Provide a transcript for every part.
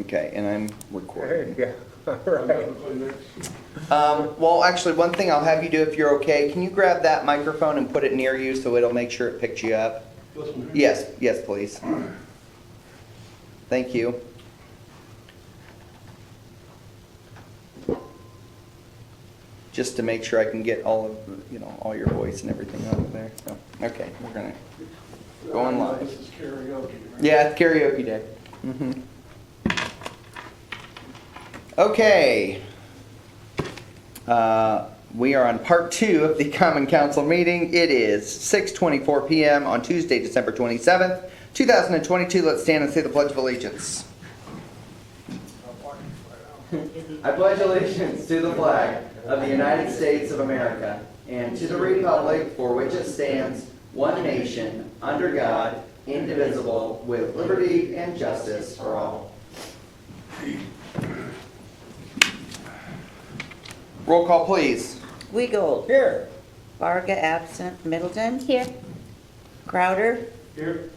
Okay, and I'm recording. Yeah, right. Well, actually, one thing I'll have you do if you're okay, can you grab that microphone and put it near you so it'll make sure it picks you up? Yes, yes, please. Thank you. Just to make sure I can get all of, all your voice and everything out of there. So, okay, we're gonna go on live. This is karaoke, right? Yeah, it's karaoke day. Okay. We are on part 2 of the Common Council meeting. It is 6:24 p.m. on Tuesday, December 27th, 2022. Let's stand and say the Pledge of Allegiance. I pledge allegiance to the flag of the United States of America and to the republic for which it stands, one nation, under God, indivisible, with liberty and justice for all. Roll call, please. Weagold. Here. Varga absent. Middleton. Here. Crowder. Here,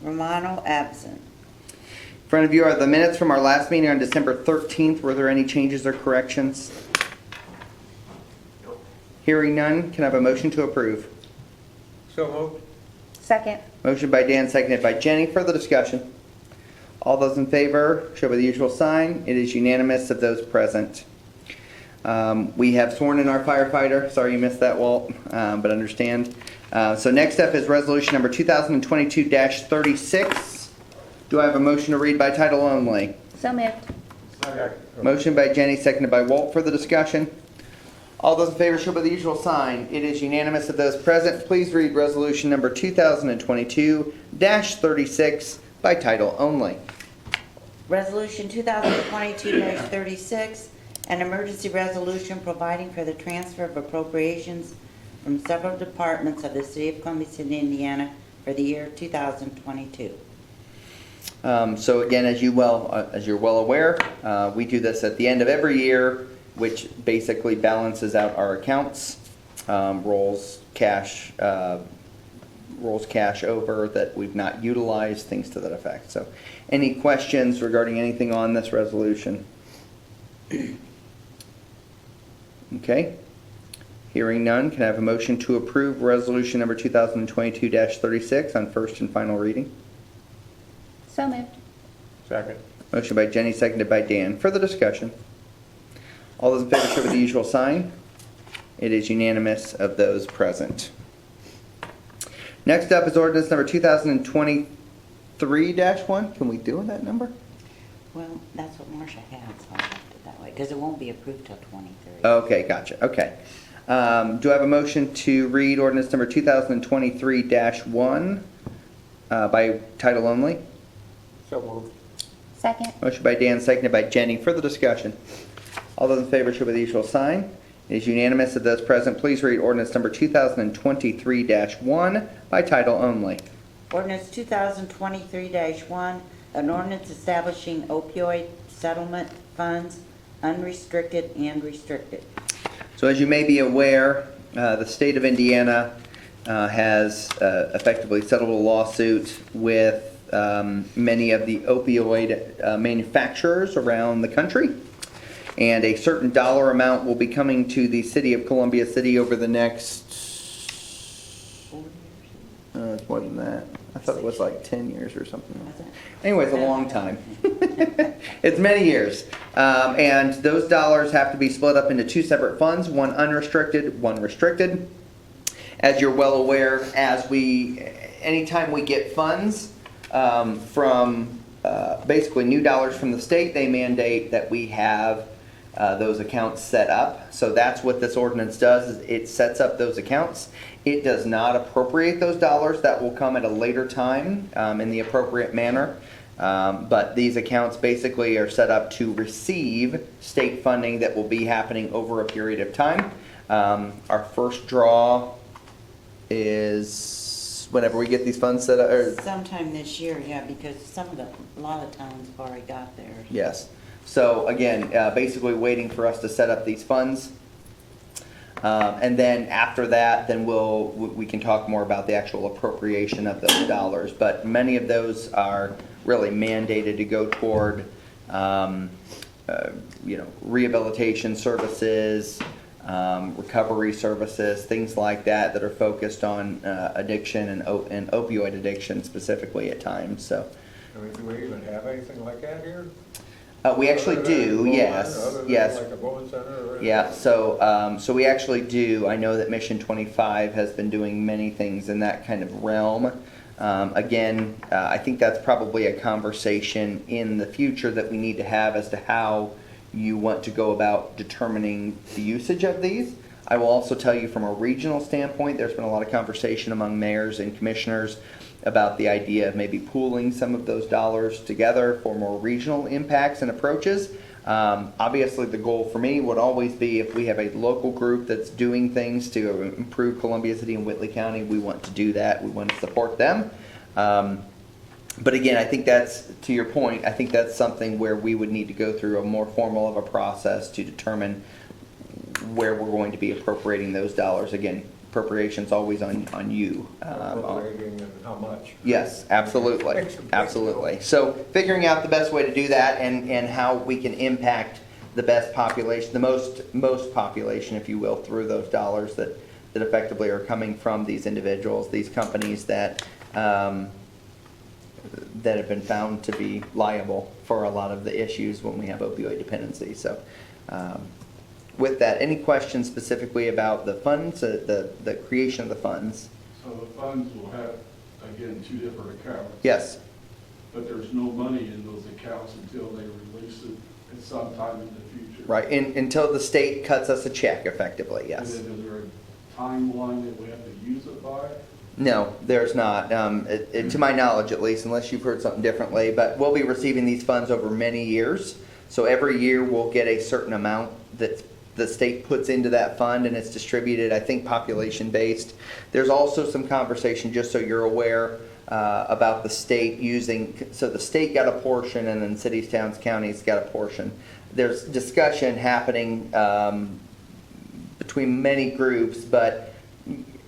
Romano absent. In front of you are the minutes from our last meeting on December 13th. Were there any changes or corrections? Hearing none, can I have a motion to approve? So moved. Second. Motion by Dan, seconded by Jenny. Further discussion? All those in favor, show by the usual sign. It is unanimous of those present. We have sworn in our firefighter. Sorry you missed that, Walt, but understand. So next up is resolution number 2022-36. Do I have a motion to read by title only? So moved. Motion by Jenny, seconded by Walt. For the discussion. All those in favor show by the usual sign. It is unanimous of those present. Please read resolution number 2022-36 by title only. Resolution 2022-36, an emergency resolution providing for the transfer of appropriations from several departments of the City of Columbia City, Indiana for the year 2022. So again, as you're well aware, we do this at the end of every year, which basically balances out our accounts, rolls cash over that we've not utilized, things to that effect. So, any questions regarding anything on this resolution? Okay. Hearing none, can I have a motion to approve resolution number 2022-36 on first and final reading? So moved. Second. Motion by Jenny, seconded by Dan. Further discussion? All those in favor show with the usual sign. It is unanimous of those present. Next up is ordinance number 2023-1. Can we do that number? Well, that's what Marcia had, so I left it that way, because it won't be approved till 23. Okay, gotcha. Okay. Do I have a motion to read ordinance number 2023-1 by title only? So moved. Second. Motion by Dan, seconded by Jenny. Further discussion? All those in favor show by the usual sign. It is unanimous of those present. Please read ordinance number 2023-1 by title only. Ordinance 2023-1, an ordinance establishing opioid settlement funds, unrestricted and restricted. So as you may be aware, the state of Indiana has effectively settled a lawsuit with many of the opioid manufacturers around the country. And a certain dollar amount will be coming to the city of Columbia City over the next, it's more than that. I thought it was like 10 years or something. Anyways, a long time. It's many years. And those dollars have to be split up into 2 separate funds, one unrestricted, one restricted. As you're well aware, anytime we get funds from basically new dollars from the state, they mandate that we have those accounts set up. So that's what this ordinance does, is it sets up those accounts. It does not appropriate those dollars. That will come at a later time in the appropriate manner. But these accounts basically are set up to receive state funding that will be happening over a period of time. Our first draw is whenever we get these funds set up. Sometime this year, yeah, because a lot of towns have already got theirs. Yes. So again, basically waiting for us to set up these funds. And then after that, then we can talk more about the actual appropriation of those dollars. But many of those are really mandated to go toward rehabilitation services, recovery services, things like that are focused on addiction and opioid addiction specifically at times. So I mean, do we even have anything like that here? we actually Other than do, Bowman, yes, other than yes. Like a Bowman Center or anything? Yeah, so we actually do. I know that Mission 25 has been doing many things in that kind of realm. Again, I think that's probably a conversation in the future that we need to have as to how you want to go about determining the usage of these. I will also tell you from a regional standpoint, there's been a lot of conversation among mayors and commissioners about the idea of maybe pooling some of those dollars together for more regional impacts and approaches. Obviously, the goal for me would always be if we have a local group that's doing things to improve Columbia City and Whitley County, we want to do that. We want to support them. But again, I think that's, to your point, I think that's something where we would need to go through a more formal of a process to determine where we're going to be appropriating those dollars. Again, appropriation's always on you. Appropriating and how much? Yes, absolutely, Makes a big absolutely. So figuring out the best way to do that and how we can impact the best population, the most population, if you will, through those dollars that effectively are coming from these individuals, these companies that have been found to be liable for a lot of the issues when we have opioid dependency. So with that, any questions specifically about the funds, the creation of the funds? So the funds will have, again, two different accounts. Yes. But there's no money in those accounts until they release it at some time in the future. Right, until the state cuts us a check effectively, yes. And then is there a timeline that we have to use it by? No, there's not, to my knowledge at least, unless you've heard something differently, but we'll be receiving these funds over many years. So every year we'll get a certain amount that the state puts into that fund, and it's distributed, I think, population-based. There's also some conversation, just so you're aware, about the state using, so the state got a portion and then cities, towns, counties got a portion. There's discussion happening between many groups, but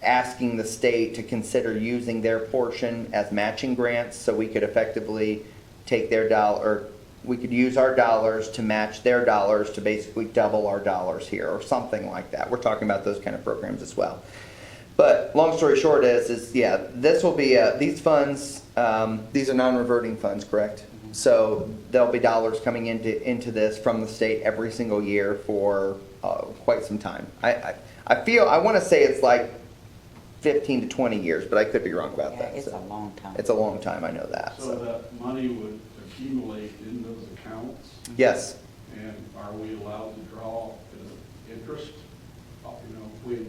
asking the state to consider using their portion as matching grants, so we could effectively take their dollar, we could use our dollars to match their dollars to basically double our dollars here, or something like that. We're talking about those kind of programs as well. But long story short is yeah, this will be, these funds, these are non-reverting funds, correct? So there'll be dollars coming into this from the state every single year for quite some time. I feel, I want to say it's like 15 to 20 years, but I could be wrong about Yeah, that. it's so. a long time. It's a long time, I know that. So that money would accumulate in those accounts? Yes. And are we allowed to draw interest? You know, if we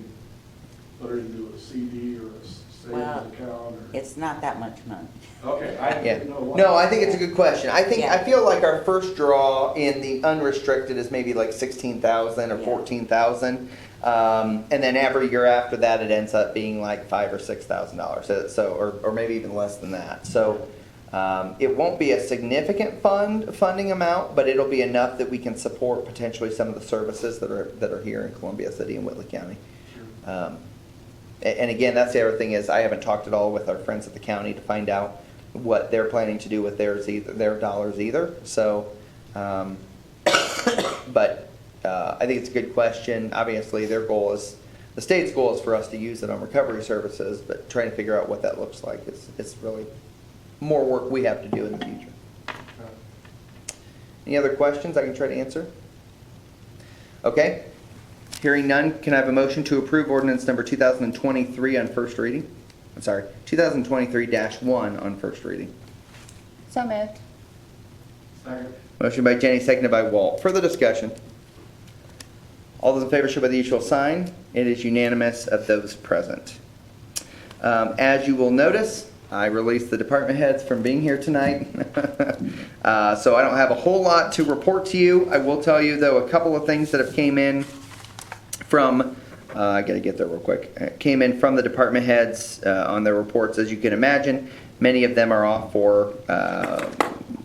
put it into a CD or a Well, savings account? Or... It's not that much money. Okay, I Yeah. didn't know what. No, I think it's a good question. I think, Yeah. I feel like our first draw in the unrestricted is maybe like 16,000 or Yeah. 14,000. And then every year after that, it ends up being like $5,000 or $6,000. So, or maybe even less than that. So, it won't be a significant funding amount, but it'll be enough that we can support potentially some of the services that are here in Columbia City and Whitley County. Sure. And again, that's the other thing is I haven't talked at all with our friends at the county to find out what they're planning to do with their dollars either. So, but I think it's a good question. Obviously, the state's goal is for us to use it on recovery services, but trying to figure out what that looks like is really more work we have to do in the future. Any other questions I can try to answer? Okay. Hearing none, can I have a motion to approve ordinance number 2023 on first reading? I'm sorry, 2023-1 on first reading. So moved. Second. Motion by Jenny, seconded by Walt. Further discussion? All those in favor show by the usual sign. It is unanimous of those present. As you will notice, I released the department heads from being here tonight. So I don't have a whole lot to report to you. I will tell you, though, a couple of things that have came in from, I got to get there real quick, came in from the department heads on their reports. As you can imagine, many of them are off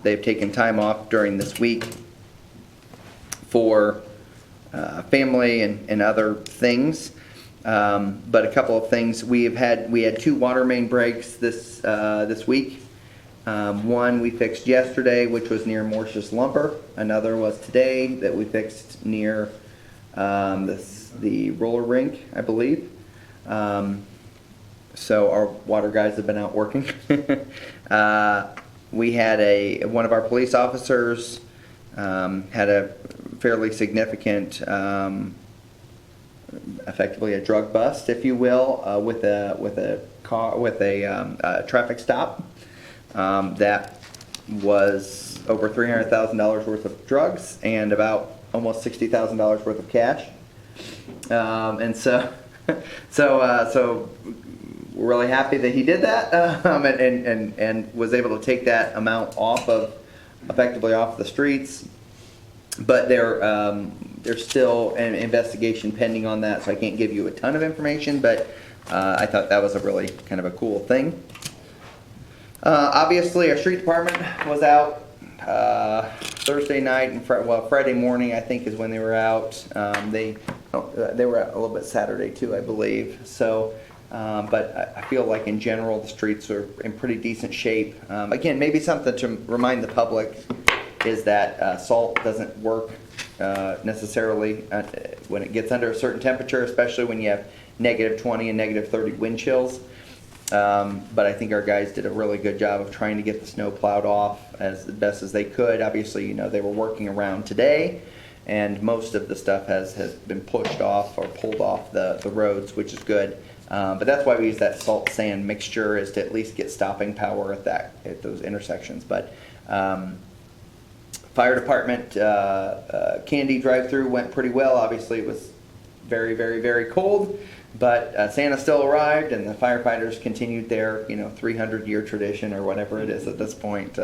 they've taken time off during this week for family and other things. But a couple of things, we had 2 water main breaks this week. One we fixed yesterday, which was near Morse's Lumber. Another was today that we fixed near the roller rink, I believe. So our water guys have been out working. We had one of our police officers had a fairly significant, effectively a drug bust, if you will, with a traffic stop. That was over $300,000 worth of drugs and about almost $60,000 worth of cash. And so we're really happy that he did that, and was able to take that amount effectively off the streets. But there's still an investigation pending on that, so I can't give you a ton of information, but I thought that was a really kind of a cool thing. Obviously, our street department was out Thursday night and Friday morning, I think, is when they were out. They were out a little bit Saturday too, I believe. So, but I feel like in general the streets are in pretty decent shape. Again, maybe something to remind the public is that salt doesn't work necessarily when it gets under a certain temperature, especially when you have -20 and -30 wind chills. But I think our guys did a really good job of trying to get the snow plowed off as best as they could. Obviously, you know, they were working around today, and most of the stuff has been pushed off or pulled off the roads, which is good. But that's why we use that salt sand mixture, is to at least get stopping power at those intersections. But fire department candy drive-through went pretty well. Obviously, it was very, very, very cold. But Santa still arrived, and the firefighters continued their, 300-year tradition, or whatever it is at this point,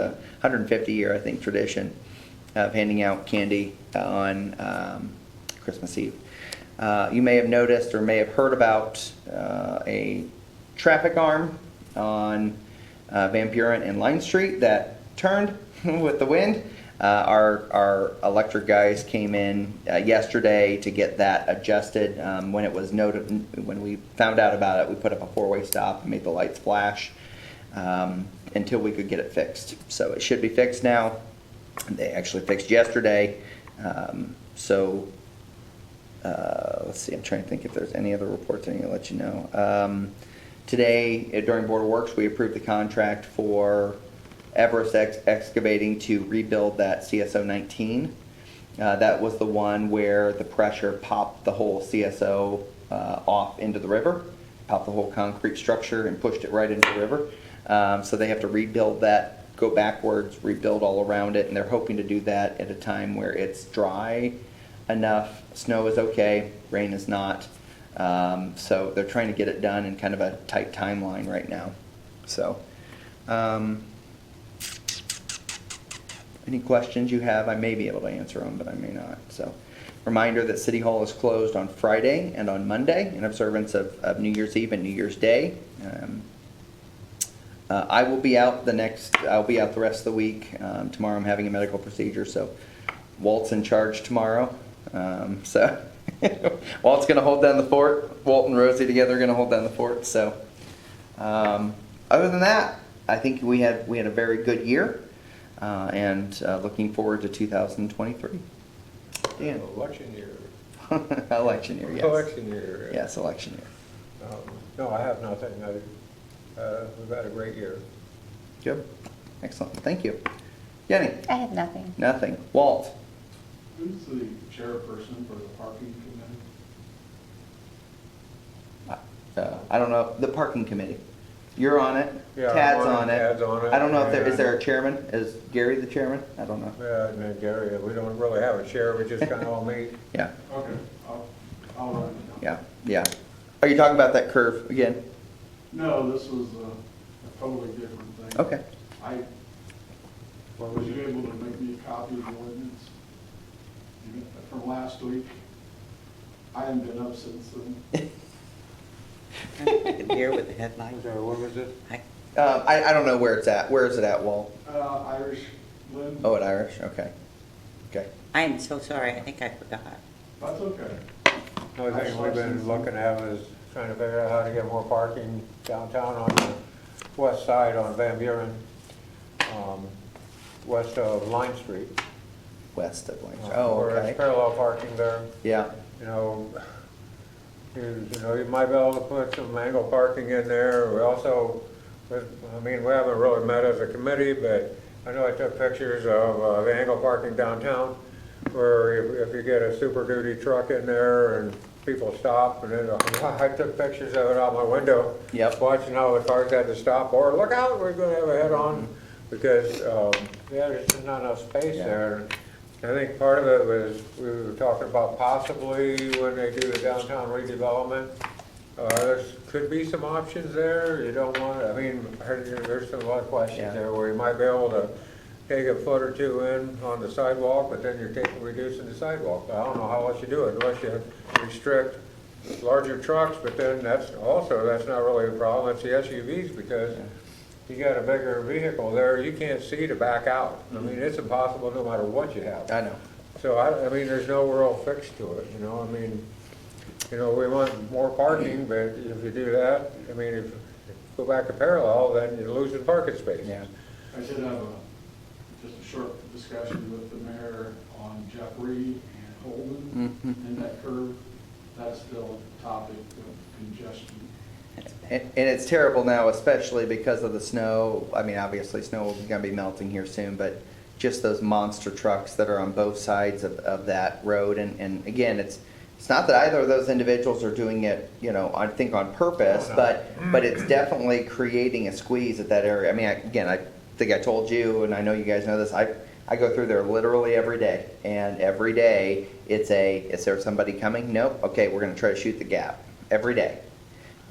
150-year, I think, tradition of handing out candy on Christmas Eve. You may have noticed or may have heard about a traffic arm on Van Buren and Line Street that turned with the wind. Our electric guys came in yesterday to get that adjusted. When it was noted, when we found out about it, we put up a four-way stop and made the lights flash until we could get it fixed. So it should be fixed now. They actually fixed yesterday. Let's see. I'm trying to think if there's any other reports I need to let you know. Today, during Board of Works, we approved the contract for Everest Excavating to rebuild that CSO 19. That was the one where the pressure popped the whole CSO off into the river, popped the whole concrete structure and pushed it right into the river. So they have to rebuild that, go backwards, rebuild all around it, and they're hoping to do that at a time where it's dry enough. Snow is okay, rain is not. So they're trying to get it done in kind of a tight timeline right now. So. Any questions you have, I may be able to answer them, but I may not. So, reminder that City Hall is closed on Friday and on Monday in observance of New Year's Eve and New Year's Day. I will be out I'll be out the rest of the week. Tomorrow I'm having a medical procedure, so Walt's in charge tomorrow. So Walt's going to hold down the fort. Walt and Rosie together are going to hold down the fort. So, other than that, I think we had a very good year. And looking forward to 2023. Dan. Election year. Election year, yes. Election year. Yes, election year. No, I have nothing. We've had a great year. Good. Excellent. Thank you. Jenny? I have nothing. Nothing. Walt? Who's the chairperson for the parking committee? I don't know. The parking committee. You're on it. Yeah, Tad's I'm on it. Tad's on it. I don't know if is And- there a chairman? Is Gary the chairman? I don't know. Yeah, and then Gary, we don't really have a chair, we just kind of all meet. Yeah. Okay, I'll write it down. Yeah. Are you talking about that curve again? No, this was a totally different thing. Okay. Was you able to make me a copy of the ordinance from last week? I haven't been up since then. Here with the headline. What was it? I don't know where it's at. Where is it at, Walt? Irish Lynn? Oh, at Irish? Okay. Okay. I am so sorry, I think I forgot. That's okay. The only thing we've been looking at is trying to figure out how to get more parking downtown on the west side on Van Buren. west of Line Street. West of Lane. Oh, Where okay. it's parallel parking there. Yeah, You know, you might be able to put some angle parking in there. We also, I mean, we haven't really met as a committee, but I know I took pictures of the angle parking downtown, where if you get a Super Duty truck in there and people stop, and then I took pictures of it out my window. Yep. Watching how the cars had to stop, or look out, we're gonna have a head-on, because, yeah, there's just not enough space Yeah. there. I think part of it was, we were talking about possibly when they do the downtown redevelopment, there could be some options there. You don't want, I mean, there's a lot of Yeah. questions there where you might be able to take a foot or two in on the sidewalk, but then you're reducing the sidewalk. I don't know how else you do it, unless you restrict larger trucks, but then that's not really a problem. It's the SUVs, because you got a bigger vehicle there, you can't see to back out. I mean, it's impossible no matter what you have. I know. So I mean, there's no real fix to it, you know, I mean, we want more parking, but if you do that, I mean, if you go back to parallel, then you're losing parking space. Yeah. I did have just a short discussion with the mayor on Jeff Reed and Holden and that curve. That's still a topic of congestion. And it's terrible now, especially because of the snow. I mean, obviously, snow is gonna be melting here soon, but just those monster trucks that are on both sides of that road. And again, it's not that either of those individuals are doing it, I think on purpose, Oh, no. but it's definitely creating a squeeze at that area. I mean, I think I told you, and I know you guys know this, I go through there literally every day, and every day is there somebody coming? Nope. Okay, we're gonna try to shoot the gap every day.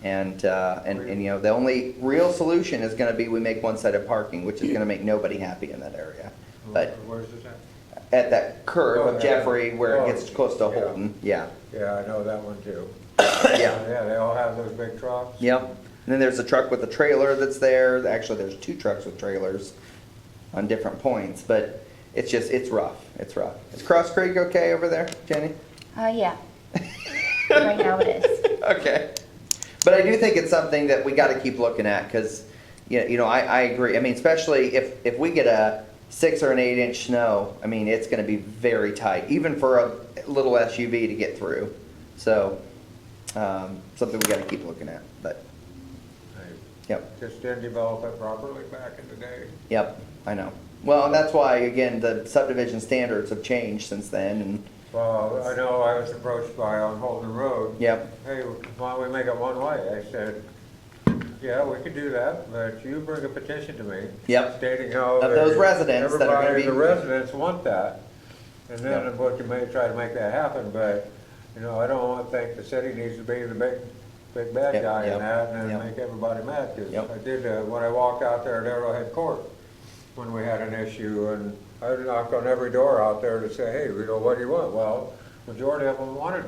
And the only real solution is gonna be we make one-sided parking, which is gonna make nobody happy in that area. But Where's this at? at that curve Oh, of yeah. Jeffrey where it gets close to Yeah. Holden, yeah, Yeah, I know that one too. yeah, Yeah, they all have those big trucks. yep. And then there's a truck with a trailer that's there. Actually, there's two trucks with trailers on different points, but it's rough, it's rough. Is Cross Creek okay over there, Jenny? Yeah. Right now it is. Okay. But I do think it's something that we gotta keep looking at, because, I agree. I mean, especially if we get a 6 or an 8-inch snow, I mean, it's gonna be very tight, even for a little SUV to get through. So, something we gotta keep looking at, but, yep, Just didn't develop it properly back in the day. yep, I know. Well, and that's why, again, the subdivision standards have changed since then, and, Well, I know I was approached by on Holden Road. yep, Hey, why don't we make it one way? I said, yeah, we could do that, but you bring a petition to me. Yep. Stating how. Of those residents that are gonna everybody, be- the residents want that. And then Yep. we can try to make that happen, but, I don't think the city needs to be the big bad Yep, guy in yep, that and yep. make everybody mad. Cause Yep. I did, when I walked out there at Arrowhead Court, when we had an issue, and I knocked on every door out there to say, hey, what do you want? Well, majority of them wanted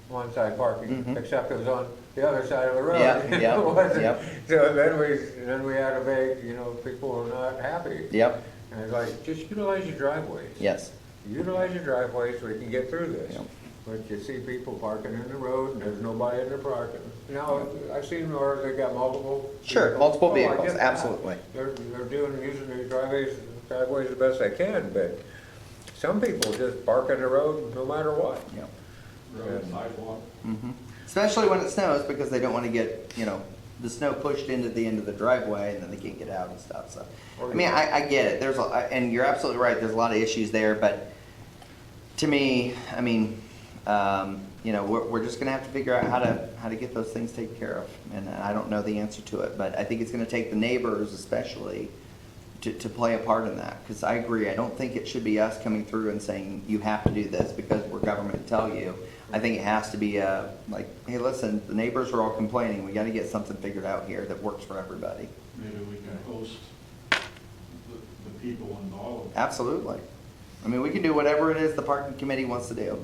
one-side parking, Mhm. except it was on the other side of the road. Yeah, It yeah, wasn't- yep. So then we had a big, people were not happy. yep, And it's like, just utilize your driveways. yes, Utilize your driveways so we can get through this. Yep. But you see people parking in the road and there's nobody in there parking. Now, I've seen where they got multiple. Sure, multiple Oh, I vehicles, get that. absolutely. They're using these driveways the best they can, but some people just park in the road no matter what. yep. Road, sidewalk. Mhm. Especially when it snows, because they don't want to get, the snow pushed into the end of the driveway and then they can't get out and stuff, so. I mean, I get it, and you're absolutely right, there's a lot of issues there, but to me, I mean, we're just gonna have to figure out how to get those things taken care of. And I don't know the answer to it, but I think it's gonna take the neighbors especially to play a part in that, because I agree, I don't think it should be us coming through and saying, you have to do this because we're government to tell you. I think it has to be like, hey, listen, the neighbors are all complaining, we gotta get something figured out here that works for everybody. Maybe we can host the people involved. Absolutely. I mean, we can do whatever it is the parking committee wants to do,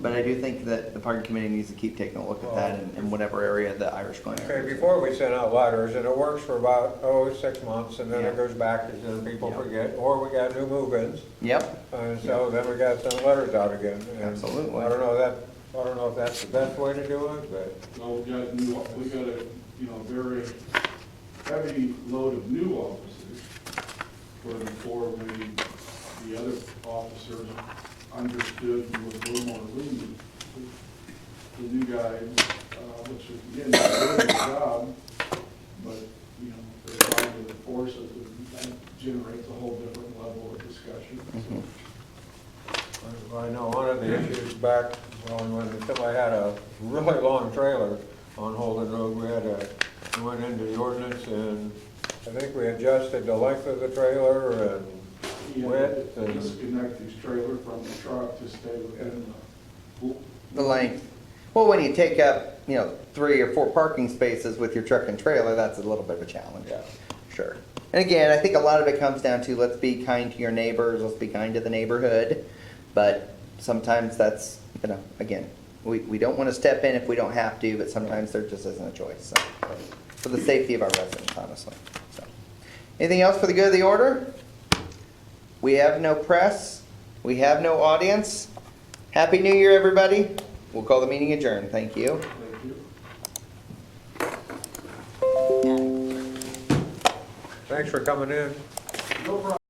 but I do think that the parking committee needs to keep taking a look at that in whatever area the Irish Glen Okay, area. before we send out letters, and it works for about, 6 months, and then Yeah. it goes back, and then people Yeah. forget, or we got new move-ins, Yep, and so then we got some letters out again. And Absolutely. I don't know if that's the best way to do it, but, Well, we got a very heavy load of new officers. where before maybe the other officers understood and was a little more lenient. The new guys, which is, again, they're doing their job, but, you know, they're trying to enforce it, and that generates a whole different level of discussion. So, I know one of the issues back when somebody had a really long trailer on Holden Road, we went into the ordinance and I think we adjusted the length of the trailer and you width know, and. disconnect his trailer from the truck to stay within The length. Well, when you take up, 3 or 4 parking spaces with your truck and trailer, that's a little bit of a challenge. Yeah. Sure. And again, I think a lot of it comes down to, let's be kind to your neighbors, let's be kind to the neighborhood. But sometimes that's, again, we don't want to step in if we don't have to, but sometimes there just isn't a choice. So, for the safety of our residents, honestly. So, anything else for the good of the order? We have no press. We have no audience. Happy New Year, everybody. We'll call the meeting adjourned. Thank you. Thank you. Yeah. Thanks for coming in. No problem.